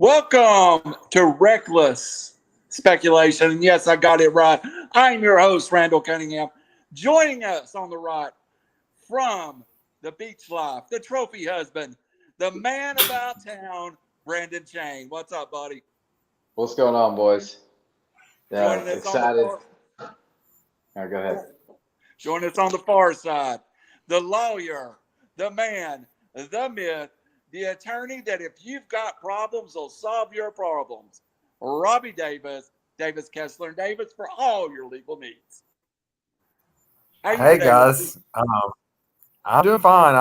Welcome to Reckless Speculation. And yes, I got it right. I'm your host, Randall Cunningham. Joining us on the right from the beach life, the trophy husband, the man about town, Brandon Chain. What's up, buddy? What's going on, boys? Joining us Excited. on All right, go ahead. Joining us on the far side, the lawyer, the man, the myth, the attorney that if you've got problems, will solve your problems. Robbie Davis, Kessler, and Davis for all your legal needs. Hey guys, I'm doing fine.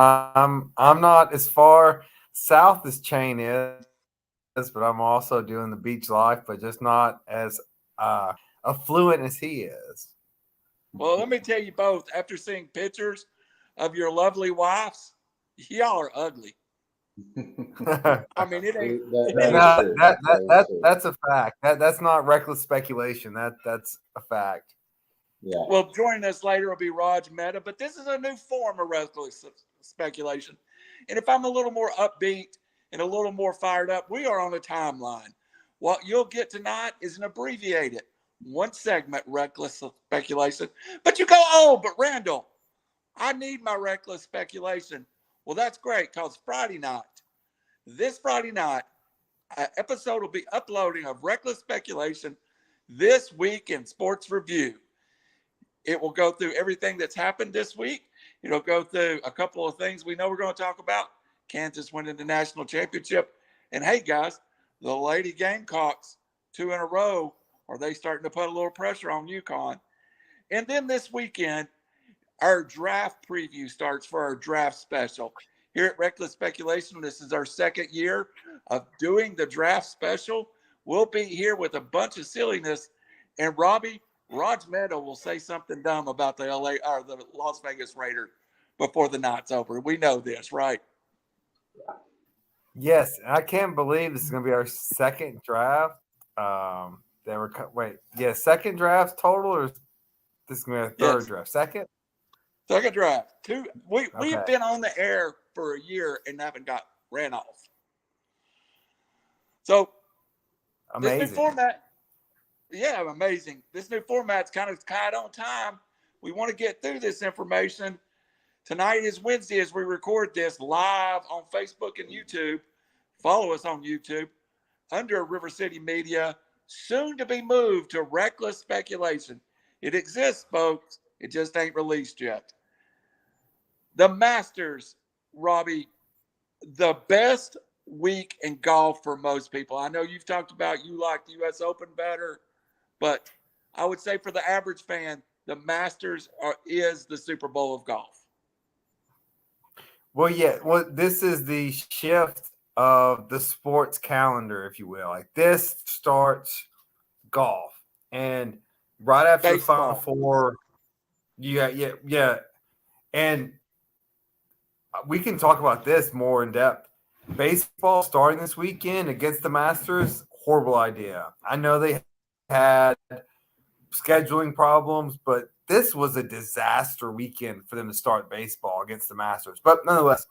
I'm not as far south as Chain is, but I'm also doing the beach life, but just not as affluent as he is. Well, let me tell you both. After seeing pictures of your lovely wives, y'all are ugly. I mean, it ain't. That's a fact. That's not reckless speculation. That's a fact. Yeah. Well, joining us later will be Raj Mehta, but this is a new form of reckless speculation. And if I'm a little more upbeat and a little more fired up, we are on a timeline. What you'll get tonight is an abbreviated one segment reckless speculation. But you go, oh, but Randall, I need my reckless speculation. Well, that's great because this Friday night, an episode will be uploading of Reckless Speculation This Week in Sports Review. It will go through everything that's happened this week. It'll go through a couple of things we know we're going to talk about. Kansas winning the national championship. And hey, guys, the Lady Gamecocks, 2 in a row. Are they starting to put a little pressure on UConn? And then this weekend, our draft preview starts for our draft special. Here at Reckless Speculation, this is our second year of doing the draft special. We'll be here with a bunch of silliness. And Robbie, Raj Mehta will say something dumb about the Las Vegas Raiders before the night's over. We know this, right? Yes, I can't believe this is going to be our second draft. Second draft total, or this is going to be our third draft? Second draft. We've been on the air for a year and haven't got ran off. So amazing. This new format. Yeah, amazing. This new format's kind of on time. We want to get through this information. Tonight is Wednesday as we record this live on Facebook and YouTube. Follow us on YouTube under RiverCity-Media, soon to be moved to Reckless Speculation. It exists, folks. It just ain't released yet. The Masters, Robbie, the best week in golf for most people. I know you've talked about you like the U.S. Open better, but I would say for the average fan, the Masters is the Super Bowl of golf. Well, yeah. Well, this is the shift of the sports calendar, if you will. Like this starts golf, and right after Baseball. the Final Four, yeah, and we can talk about this more in depth. Baseball starting this weekend against the Masters, horrible idea. I know they had scheduling problems, but this was a disaster weekend for them to start baseball against the Masters. But nonetheless,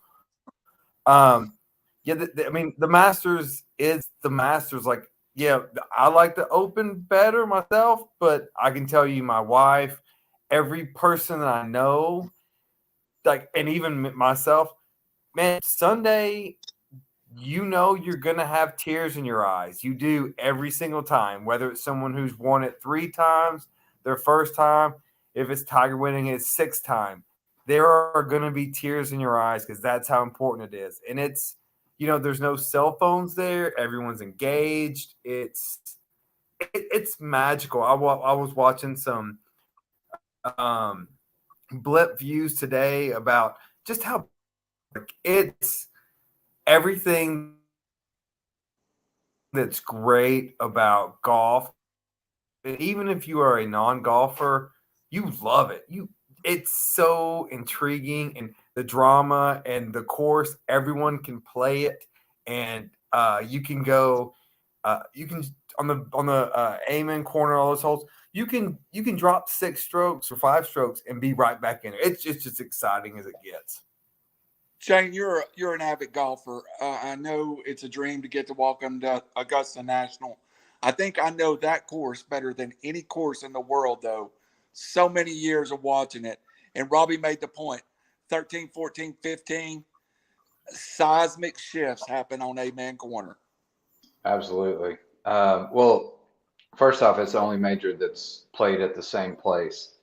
the Masters is the Masters. Like, yeah, I like the Open better myself, but I can tell you my wife, every person that I know, and even myself, man, Sunday, you're going to have tears in your eyes. You do every single time, whether it's someone who's won it 3 times, their first time, if it's Tiger winning his 6th time, there are going to be tears in your eyes because that's how important it is. And it's, there's no cell phones there. Everyone's engaged. It's magical. I was watching some blip views today about just how it's everything that's great about golf. And even if you are a non-golfer, you love it. It's so intriguing, and the drama and the course, everyone can play it, and you can go you can on the amen corner, all those holes, you can drop 6 strokes or 5 strokes and be right back in it. It's just as exciting as it gets. Shane, you're an avid golfer. I know it's a dream to get to walk on to Augusta National. I think I know that course better than any course in the world, though. So many years of watching it. And Robbie made the point 13, 14, 15, seismic shifts happen on Amen Corner. Absolutely. Well, first off, it's the only major that's played at the same place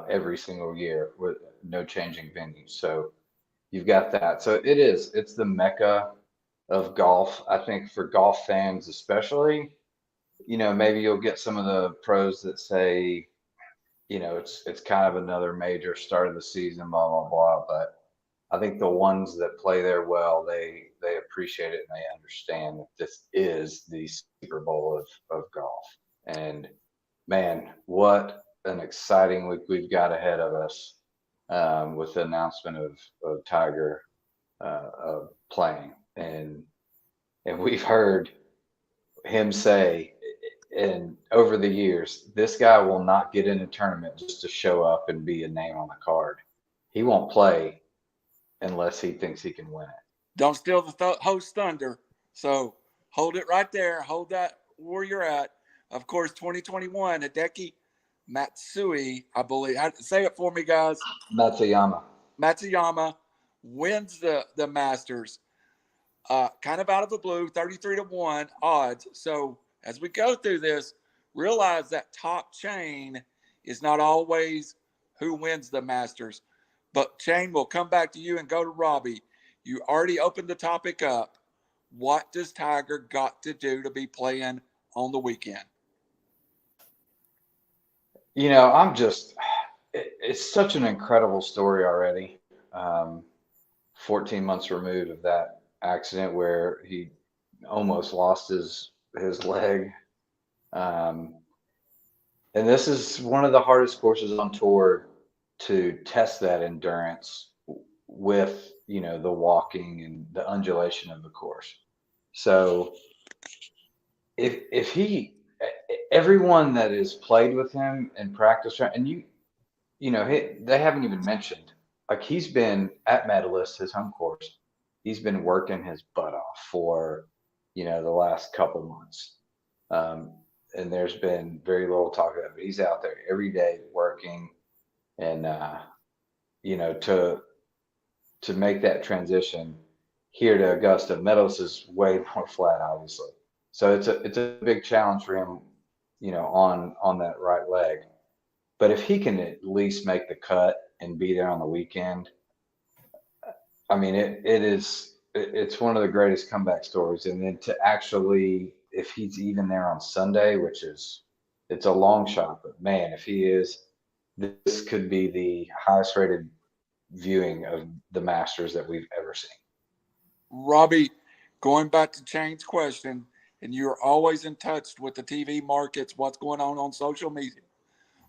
every single year with no changing venues. So you've got that. So it's the mecca of golf. I think for golf fans, especially, maybe you'll get some of the pros that say, it's kind of another major start of the season, blah, blah, blah. But I think the ones that play there well, they appreciate it and they understand that this is the Super Bowl of golf. And man, what an exciting week we've got ahead of us with the announcement of Tiger playing. And we've heard him say, and over the years, this guy will not get in a tournament just to show up and be a name on the card. He won't play unless he thinks he can win it. Don't steal the host thunder. So hold it right there. Hold that where you're at. Of course, 2021, Hideki Matsui, I believe. Say it for me, guys. Matsuyama wins the Masters. Kind of out of the blue, 33-1 odds. So as we go through this, realize that top chain is not always who wins the Masters. But Shane, we'll come back to you and go to Robbie. You already opened the topic up. What does Tiger got to do to be playing on the weekend? It's such an incredible story already. 14 months removed of that accident where he almost lost his leg. And this is one of the hardest courses on tour to test that endurance with, the walking and the undulation of the course. So if everyone that has played with him and practiced, and they haven't even mentioned, like, he's been at Medalist, his home course. He's been working his butt off for, the last couple months. And there's been very little talk of it, but he's out there every day working. And, to make that transition here to Augusta, Meadows is way more flat, obviously. So it's a big challenge for him, on that right leg. But if he can at least make the cut and be there on the weekend, I mean, it's one of the greatest comeback stories. And then to actually, if he's even there on Sunday, it's a long shot, but man, if he is, this could be the highest rated viewing of the Masters that we've ever seen. Robbie, going back to Shane's question, and you're always in touch with the TV markets, what's going on social media.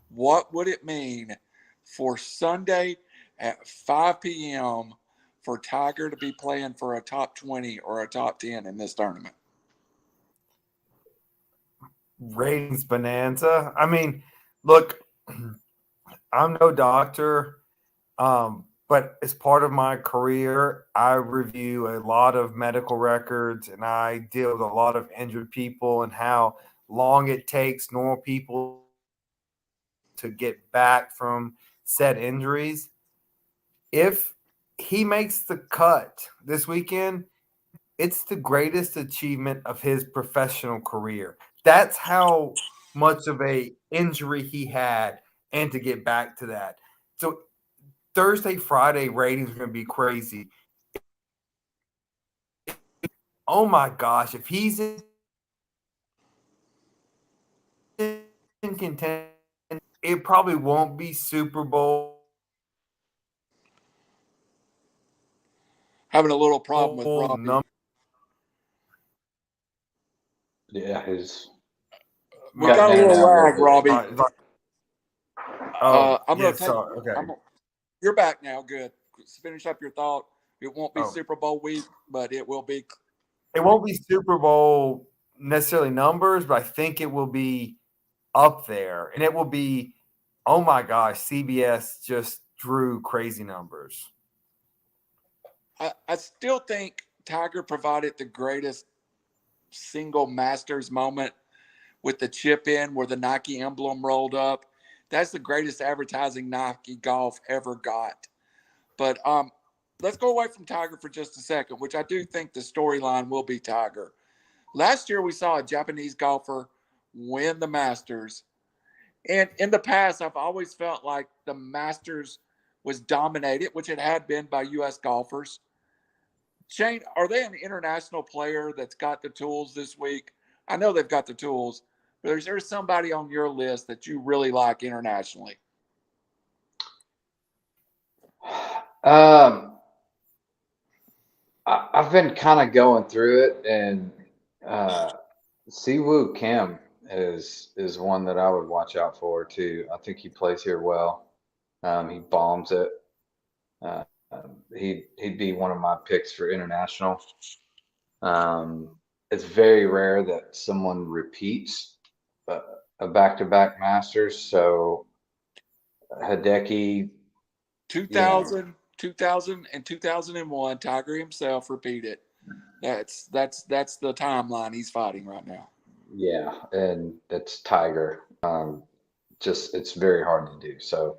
What would it mean for Sunday at 5 p.m. for Tiger to be playing for a top 20 or a top 10 in this tournament? Ratings bonanza. I mean, look, I'm no doctor, but as part of my career, I review a lot of medical records and I deal with a lot of injured people and how long it takes normal people to get back from said injuries. If he makes the cut this weekend, it's the greatest achievement of his professional career. That's how much of a injury he had, and to get back to that. So Thursday, Friday ratings are going to be crazy. Oh my gosh, if he's in contention, it probably won't be Super Bowl. Having a little problem with Robbie. Yeah, we got a little lag, Robbie. I'm going to take. Okay. You're back now. Good. Finish up your thought. It won't be Oh. Super Bowl week, but it will be. It won't be Super Bowl necessarily numbers, but I think it will be up there, and it will be. Oh my gosh, CBS just drew crazy numbers. I still think Tiger provided the greatest single Masters moment with the chip in where the Nike emblem rolled up. That's the greatest advertising Nike golf ever got. But let's go away from Tiger for just a second, which I do think the storyline will be Tiger. Last year, we saw a Japanese golfer win the Masters. And in the past, I've always felt like the Masters was dominated, which it had been by U.S. golfers. Shane, are they an international player that's got the tools this week? I know they've got the tools, but is there somebody on your list that you really like internationally? I've been kind of going through it, and Siwoo Kim is one that I would watch out for too. I think he plays here well. He bombs it. He'd be one of my picks for international. It's very rare that someone repeats a back-to-back Masters. So Hideki, 2000, 2000, and 2001, Tiger himself repeated. That's the timeline he's fighting right now. yeah, and it's Tiger. Just it's very hard to do. So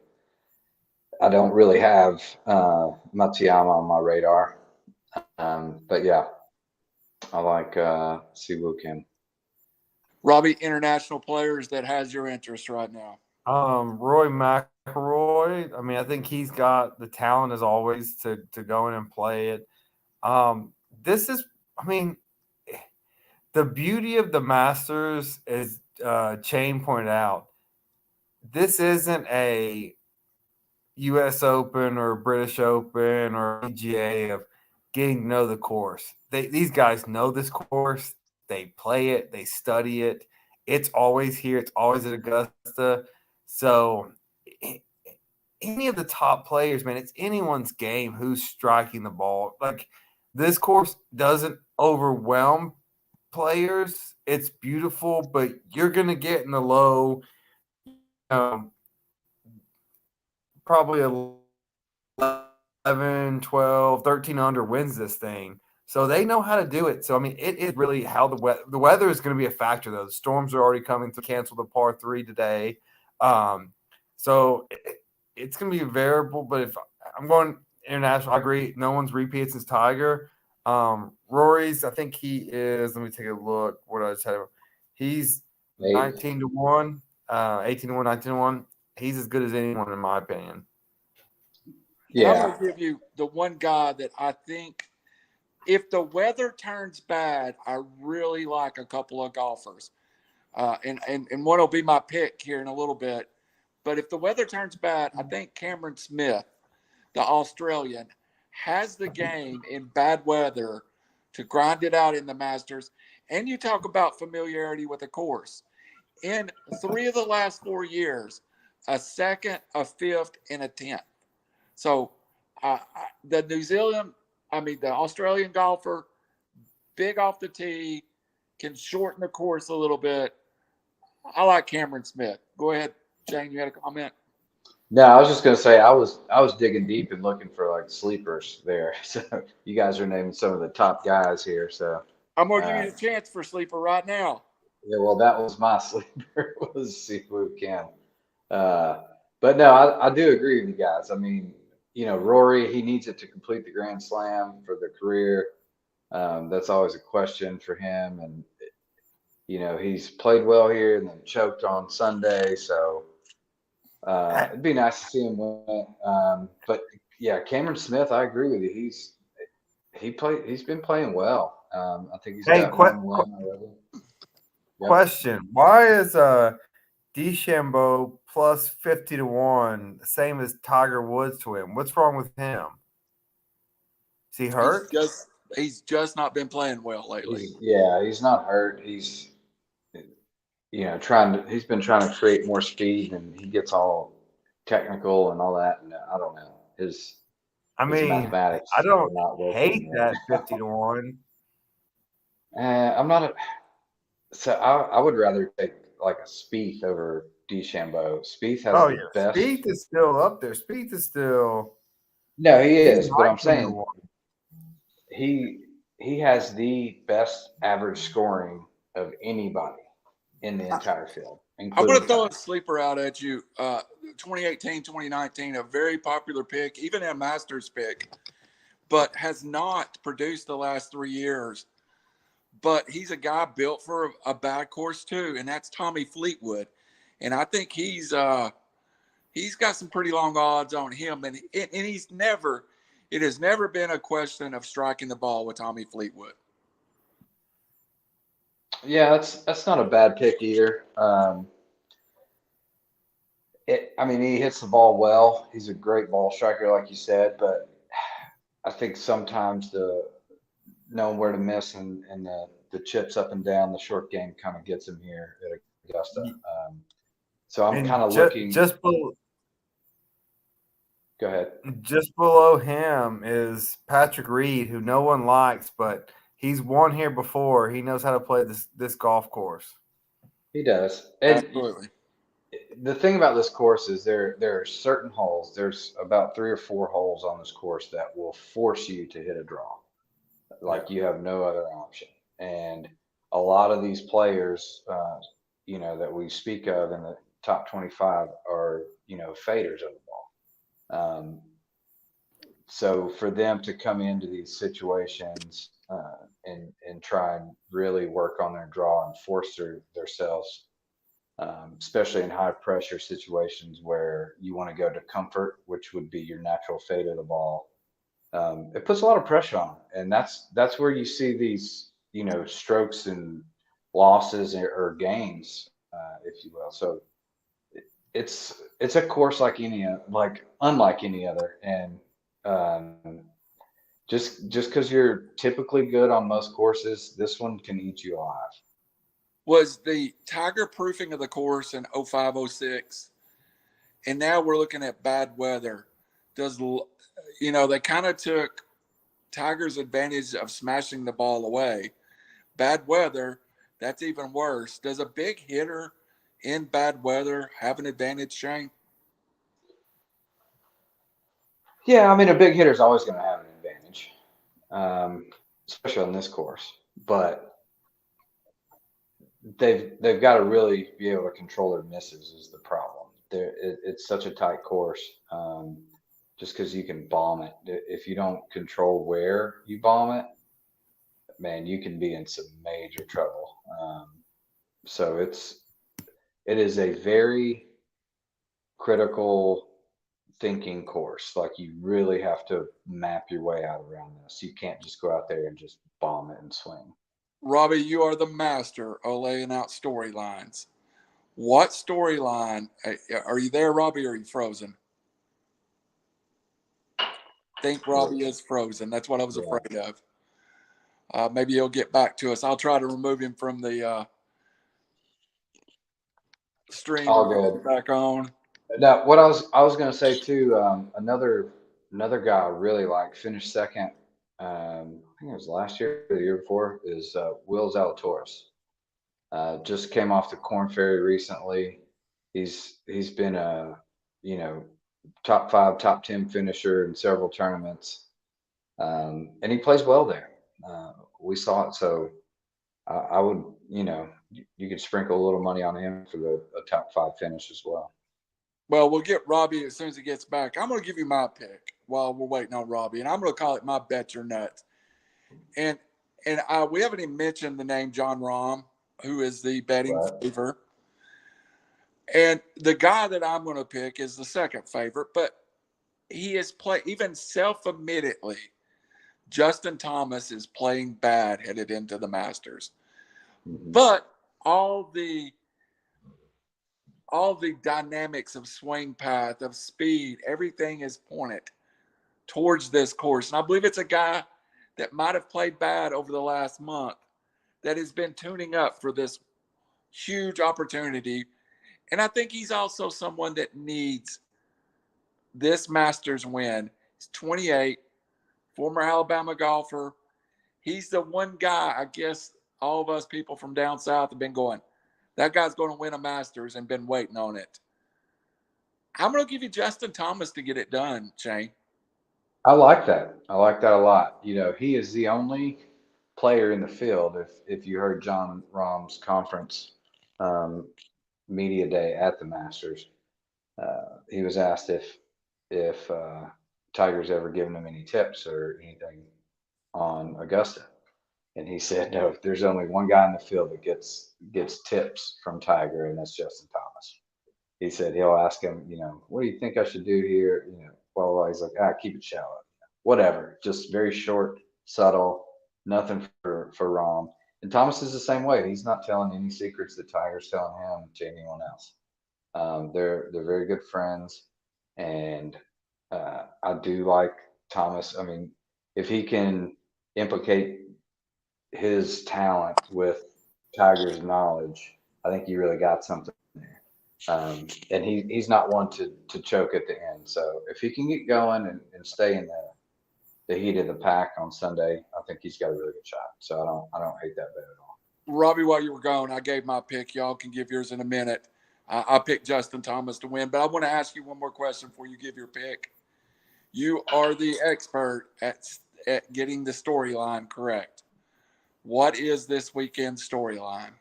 I don't really have Matsuyama on my radar. But yeah, I like Siwoo Kim. Robbie, international players that has your interest right now. Rory McIlroy. I mean, I think he's got the talent as always to go in and play it. This is, I mean, the beauty of the Masters is Shane pointed out. This isn't a U.S. Open or British Open or PGA of getting to know the course. These guys know this course. They play it. They study it. It's always here. It's always at Augusta. So any of the top players, man, it's anyone's game who's striking the ball. Like this course doesn't overwhelm players. It's beautiful, but you're going to get in the low, probably 11, 12, 13 under wins this thing. So they know how to do it. So, I mean, it is really how the weather is going to be a factor, though. The storms are already coming to cancel the par 3 today. So it's going to be a variable. But if I'm going international, I agree. No one's repeated since Tiger. Rory's, I think he is. Let me take a look. What I tell you, he's 19-1, 18-1, 19-1. He's as good as anyone in my opinion. Yeah, I'm gonna give you the one guy that I think, if the weather turns bad, I really like a couple of golfers, and one will be my pick here in a little bit. But if the weather turns bad, I think Cameron Smith, the Australian, has the game in bad weather to grind it out in the Masters. And you talk about familiarity with the course. In 3 of the last 4 years, a second, a fifth, and a 10th. So the the Australian golfer, big off the tee, can shorten the course a little bit. I like Cameron Smith. Go ahead, Shane, you had a comment? No, I was just gonna say I was digging deep and looking for like sleepers there. So you guys are naming some of the top guys here. So I'm gonna give you a chance for sleeper right now. Yeah, well, that was my sleeper was Siwoo Kim. But no, I do agree with you guys. I mean, Rory, he needs it to complete the Grand Slam for the career. That's always a question for him, and he's played well here and then choked on Sunday, so. It'd be nice to see him win. But yeah, Cameron Smith, I agree with you. He's been playing well. I think he's got one win already. Yep. Question: why is DeChambeau plus 50-1, the same as Tiger Woods to win? What's wrong with him? Is he hurt? He's just not been playing well lately. He's not hurt. He's he's been trying to create more speed, and he gets all technical and all that. And I don't know his mathematics. I don't hate that 50-1. I'm not so I would rather take like a Spieth over DeChambeau. Spieth has the best. Spieth is still up there. Spieth is still. No, he is. But I'm saying he has the best average scoring of anybody in the entire field, I'm going including to throw a Tiger. sleeper out at you. 2018, 2019, a very popular pick, even a Masters pick, but has not produced the last 3 years. But he's a guy built for a bad course too, and that's Tommy Fleetwood. And I think he's got some pretty long odds on him. And it has never been a question of striking the ball with Tommy Fleetwood. Yeah, that's not a bad pick either. I mean, he hits the ball well. He's a great ball striker, like you said, but I think sometimes the knowing where to miss and the chips up and down the short game kind of gets him here at Augusta. So I'm kind And of looking. Go ahead. Just below him is Patrick Reed, who no one likes, but he's won here before. He knows how to play this golf course. He does. And Absolutely. the thing about this course is there are certain holes. There's about 3 or 4 holes on this course that will force you to hit a draw. Like you have no other option. And a lot of these players, that we speak of in the top 25 are, faders of the ball. So for them to come into these situations and try and really work on their draw and force themselves, especially in high pressure situations where you want to go to comfort, which would be your natural fade of the ball. It puts a lot of pressure on them, and that's where you see these, strokes and losses or gains, if you will. So it's a course unlike any other, and just because you're typically good on most courses, this one can eat you alive. Was the Tiger proofing of the course in 05, 06, and now we're looking at bad weather. They kind of took Tiger's advantage of smashing the ball away. Bad weather, that's even worse. Does a big hitter in bad weather have an advantage, Shane? Yeah, I mean, a big hitter is always going to have an advantage, especially on this course. But they've got to really be able to control their misses is the problem. It's such a tight course. Just because you can bomb it, if you don't control where you bomb it, man, you can be in some major trouble. So it is a very critical thinking course. Like you really have to map your way out around this. You can't just go out there and just bomb it and swing. Robbie, you are the master of laying out storylines. What storyline? Are you there, Robbie, or are you frozen? I think Robbie is frozen. That's what I was afraid of. Maybe he'll get back to us. I'll try to remove him from the stream. All good. Back on. Now, what I was going to say too, another guy I really like finished second. I think it was last year or the year before. Is Will Zalatoris. Just came off the Corn Ferry recently. He's been a top 5, top 10 finisher in several tournaments, and he plays well there. We saw it, so I would you could sprinkle a little money on him for a top 5 finish as well. Well, we'll get Robbie as soon as he gets back. I'm going to give you my pick while we're waiting on Robbie, and I'm going to call it my bet your nuts. And we haven't even mentioned the name John Rahm, who is the betting favorite. And the guy that I'm going to pick is the second favorite, but he is even self-admittedly, Justin Thomas is playing bad headed into the Masters. Mm-hmm. But all the dynamics of swing path, of speed, everything is pointed towards this course. And I believe it's a guy that might have played bad over the last month that has been tuning up for this huge opportunity. And I think he's also someone that needs this Masters win. He's 28, former Alabama golfer. He's the one guy, I guess all of us people from down south have been going, that guy's going to win a Masters and been waiting on it. I'm going to give you Justin Thomas to get it done, Shane. I like that. I like that a lot. He is the only player in the field. If you heard John Rahm's conference um, media day at the Masters, he was asked if Tiger's ever given him any tips or anything on Augusta, and he said no. There's only one guy in the field that gets tips from Tiger, and that's Justin Thomas. He said he'll ask him, what do you think I should do here? Well, he's like, keep it shallow, whatever, just very short, subtle, nothing for Rahm. And Thomas is the same way. He's not telling any secrets that Tiger's telling him to anyone else. They're very good friends, and I do like Thomas. I mean, if he can implicate his talent with Tiger's knowledge, I think you really got something there. And he's not one to choke at the end. So if he can get going and stay in the heat of the pack on Sunday, I think he's got a really good shot. So I don't hate that bet at all. Robbie, while you were gone, I gave my pick. Y'all can give yours in a minute. I picked Justin Thomas to win, but I want to ask you one more question before you give your pick. You are the expert at getting the storyline correct. What is this weekend's storyline?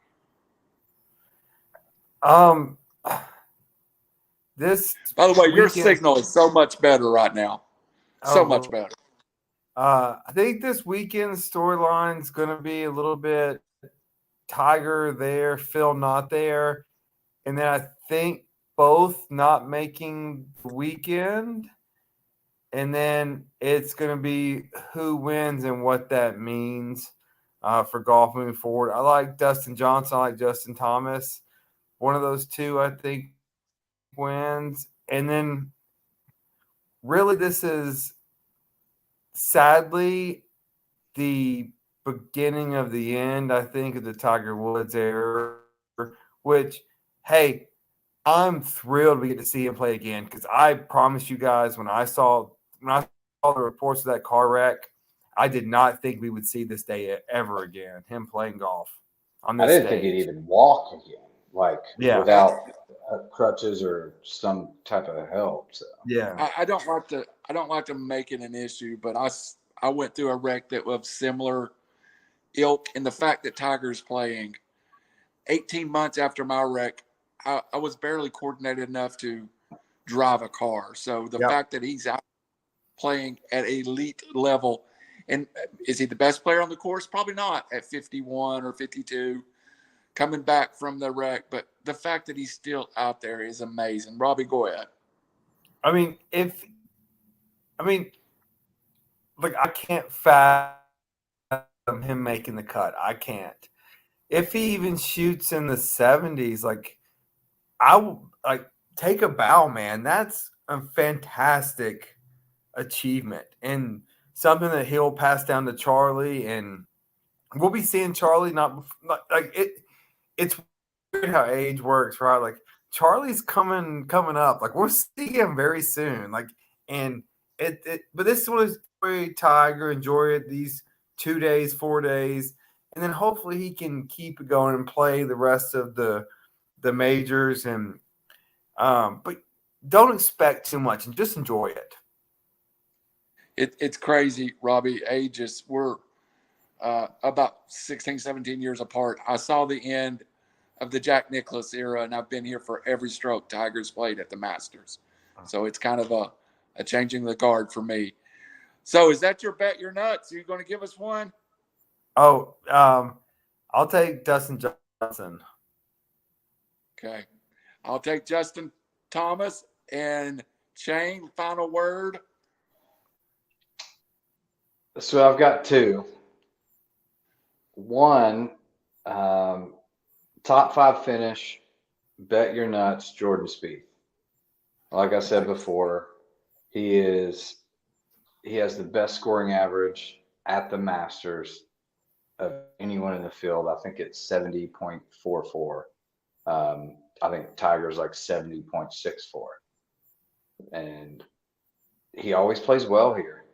This. By the way, your weekend, signal is so much better right now. So much better. I think this weekend's storyline is going to be a little bit Tiger there, Phil not there, and then I think both not making the weekend. And then it's going to be who wins and what that means for golf moving forward. I like Dustin Johnson. I like Justin Thomas. One of those two, I think, wins. And then really this is sadly the beginning of the end, I think, of the Tiger Woods era, which, hey, I'm thrilled we get to see him play again because I promise you guys when I saw the reports of that car wreck, I did not think we would see this day ever again, him playing golf on this I didn't stage. think he'd even walk again, without crutches or some type of help. So. Yeah, I don't like to make it an issue, but I went through a wreck that was similar ilk, and the fact that Tiger's playing 18 months after my wreck, I was barely coordinated enough to drive a car. So the fact that he's out playing at elite level, and is he the best player on the course? Probably not at 51 or 52, coming back from the wreck. But the fact that he's still out there is amazing. Robbie, go ahead. I mean, I can't fathom him making the cut. I can't. If he even shoots in the 70s, take a bow, man. That's a fantastic achievement and something that he'll pass down to Charlie, and we'll be seeing Charlie it's weird how age works, right? Like Charlie's coming up. Like we'll see him very soon. But this was enjoy Tiger, enjoy it these 2 days, 4 days, and then hopefully he can keep it going and play the rest of the majors and but don't expect too much and just enjoy it. It's crazy, Robbie. Ages, we're about 16, 17 years apart. I saw the end of the Jack Nicklaus era, and I've been here for every stroke Tiger's played at the Masters. So it's kind of a changing the guard for me. So is that your bet? You're nuts. Are you going to give us one? Oh, I'll take Dustin Johnson. Okay. I'll take Justin Thomas. And Shane, final word. So I've got two. One, top 5 finish, bet your nuts, Jordan Spieth. Like I said before, he has the best scoring average at the Masters of anyone in the field. I think it's 70.44. I think Tiger's like 70.64. And he always plays well here.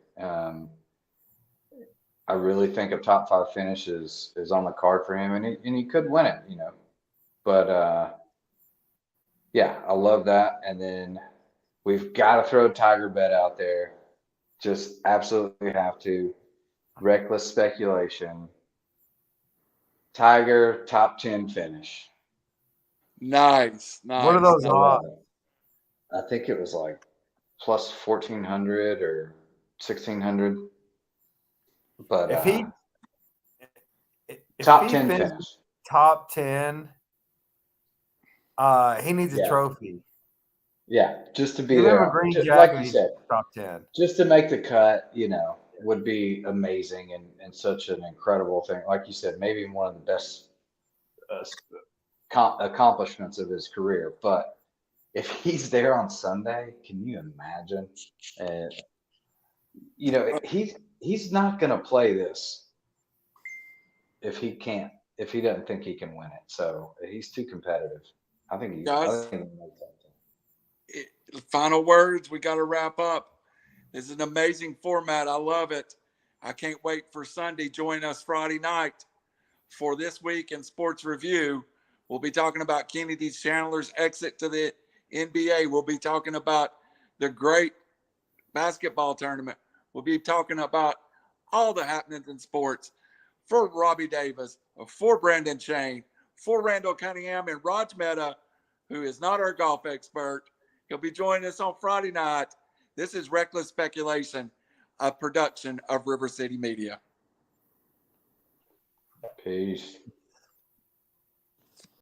I really think a top 5 finish is on the card for him, and he could win it, But yeah, I love that. And then we've got to throw a Tiger bet out there. Just absolutely have to. Reckless speculation. Tiger top 10 finish. Nice. What are Nice. those odds? I think it was like plus 1400 or 1600. But If he top 10 finishes finish. top 10, he needs a Yeah. trophy. Yeah, just to be Give him a there. green Just, jacket. like And you he's said, top 10. just to make the cut, would be amazing and such an incredible thing. Like you said, maybe one of the best accomplishments of his career. But if he's there on Sunday, can you imagine? And he's not going to play this if he doesn't think he can win it. So he's too competitive. I think he Guys, makes that. final words. We got to wrap up. This is an amazing format. I love it. I can't wait for Sunday. Join us Friday night for This Week in Sports Review. We'll be talking about Kennedy Chandler's exit to the NBA. We'll be talking about the great basketball tournament. We'll be talking about all the happenings in sports. For Robbie Davis, for Brandon Shane, for Randall Cunningham, and Raj Mehta, who is not our golf expert. He'll be joining us on Friday night. This is Reckless Speculation, a production of River City Media. Peace.